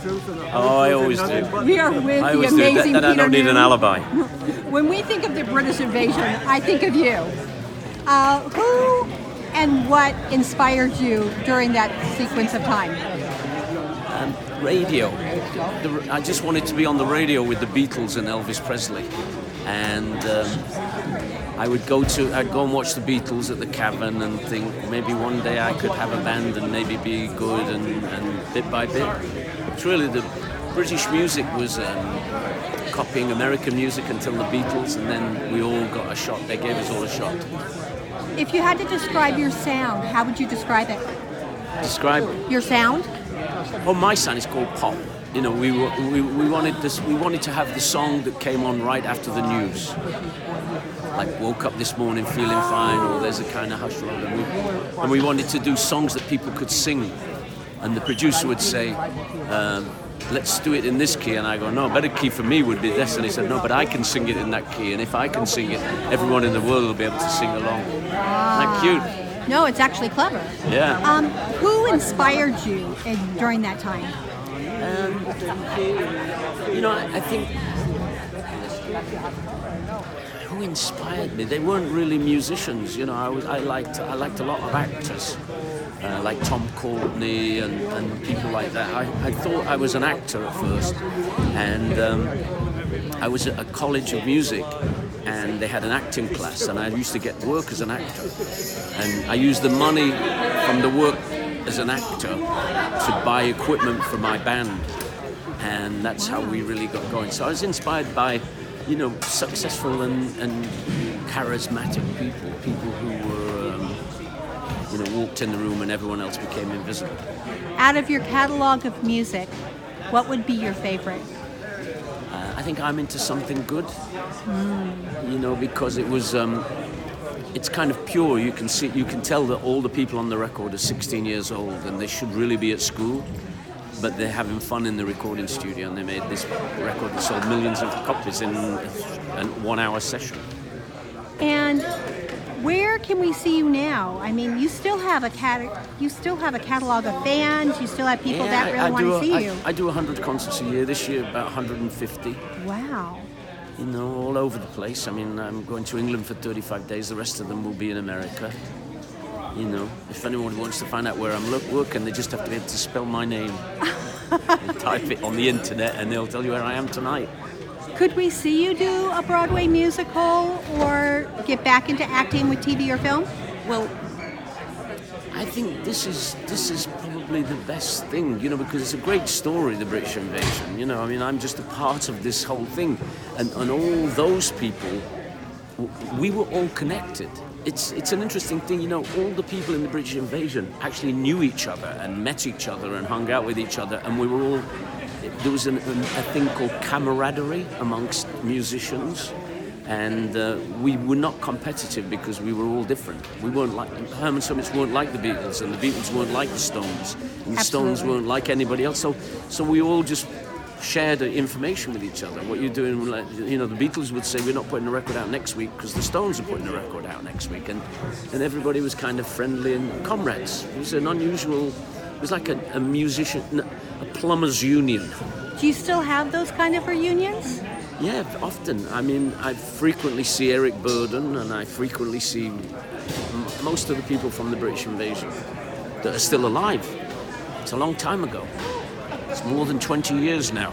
truth and Oh, I always do. We are with I the always do. amazing That I Peter don't need an Noone. alibi. When we think of the British invasion, I think of you. Who and what inspired you during that sequence of time? Radio. I just wanted to be on the radio with the Beatles and Elvis Presley, and I'd go and watch the Beatles at the Cavern and think maybe one day I could have a band and maybe be good, and bit by bit. It's really the British music was copying American music until the Beatles, and then we all got a shot. They gave us all a shot. If you had to describe your sound, how would you describe it? Describe Your sound? Oh, my sound is called pop. You know, we wanted this. We wanted to have the song that came on right after the news, like "Woke Up This Morning Feeling Fine" or "There's a Kind of Hush Road," and we wanted to do songs that people could sing. And the producer would say, "Let's do it in this key," and I go, "No, a better key for me would be this." And he said, "No, but I can sing it in that key, and if I can sing it, everyone in the world will be able to sing along." Isn't that cute? No, it's actually clever. Yeah. Who inspired you during that time? You know, I think who inspired me? They weren't really musicians. You know, I liked a lot of actors, like Tom Courtenay and people like that. I thought I was an actor at first, and I was at a college of music, and they had an acting class, and I used to get work as an actor, and I used the money from the work as an actor to buy equipment for my band, and that's how we really got going. So I was inspired by, you know, successful and charismatic people who were, you know, walked in the room and everyone else became invisible. Out of your catalog of music, what would be your favorite? I think I'm into something good, you know, because it was, it's kind of pure. You can tell that all the people on the record are 16 years old and they should really be at school, but they're having fun in the recording studio, and they made this record that sold millions of copies in a 1 hour session. And where can we see you now? I mean, you still have a catalog of fans. You still have people that really want to see you. I do 100 concerts a year. This year, about 150. Wow. You know, all over the place. I mean, I'm going to England for 35 days. The rest of them will be in America. You know, if anyone wants to find out where I'm working, they just have to be able to spell my name and type it on the internet, and they'll tell you where I am tonight. Could we see you do a Broadway musical or get back into acting with TV or film? Well, I think this is probably the best thing, you know, because it's a great story, the British invasion. You know, I mean, I'm just a part of this whole thing, and all those people, we were all connected. It's an interesting thing, you know, all the people in the British invasion actually knew each other and met each other and hung out with each other, and we were all, there was a thing called camaraderie amongst musicians, and we were not competitive because we were all different. We weren't like, Herman's Hermits weren't like the Beatles, and the Beatles weren't like the Stones, and the Stones weren't like anybody else, so we all just shared information with each other. What you're doing, you know, the Beatles would say, we're not putting a record out next week because the Stones are putting a record out next week, and everybody was kind of friendly and comrades. It was an unusual, it was like a musician, a plumbers union. Do you still have those kind of reunions? Yeah, often. I mean, I frequently see Eric Burdon, and I frequently see most of the people from the British invasion that are still alive. It's a long time ago. It's more than 20 years now.